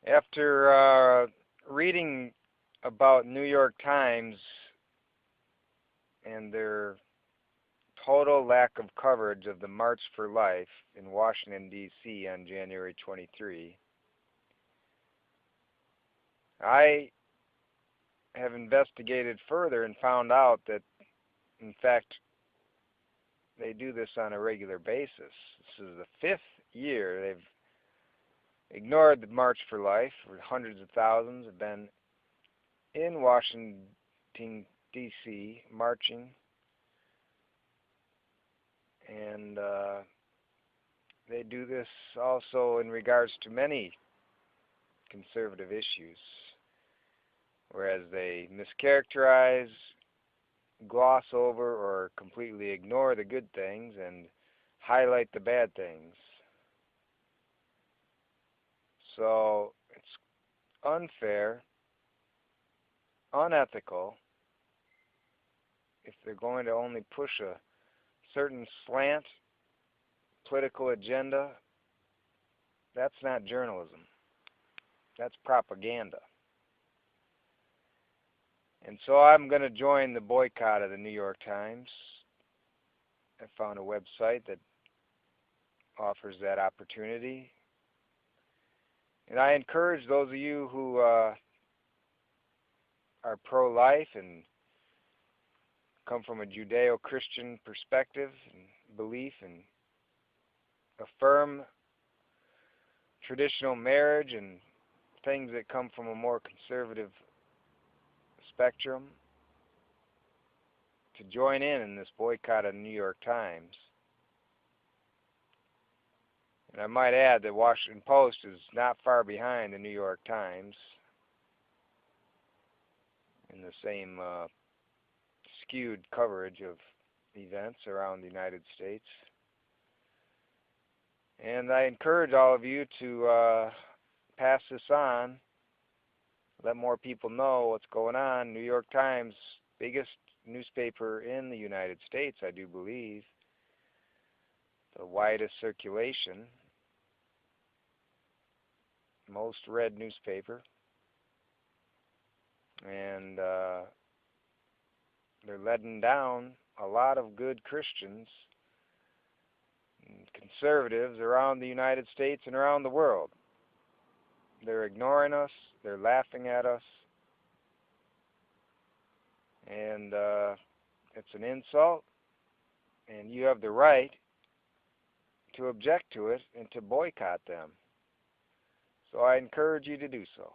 After reading about New York Times and their total lack of coverage of the March for Life in Washington, D.C. on January 23, I have investigated further and found out that, in fact, they do this on a regular basis. This is the fifth year they've ignored the March for Life, where hundreds of thousands have been in Washington, D.C. marching, and they do this also in regards to many conservative issues, whereas they mischaracterize, gloss over, or completely ignore the good things and highlight the bad things. So it's unfair, unethical, if they're going to only push a certain slant political agenda. That's not journalism. That's propaganda. And so I'm going to join the boycott of the New York Times. I found a website that offers that opportunity. And I encourage those of you who are pro-life and come from a Judeo-Christian perspective and belief and affirm traditional marriage and things that come from a more conservative spectrum, to join in this boycott of the New York Times. And I might add that Washington Post is not far behind the New York Times in the same skewed coverage of events around the United States. And I encourage all of you to pass this on, let more people know what's going on. New York Times, biggest newspaper in the United States, I do believe, the widest circulation, most read newspaper, and they're letting down a lot of good Christians and conservatives around the United States and around the world. They're ignoring us, they're laughing at us, and it's an insult, and you have the right to object to it and to boycott them. So I encourage you to do so.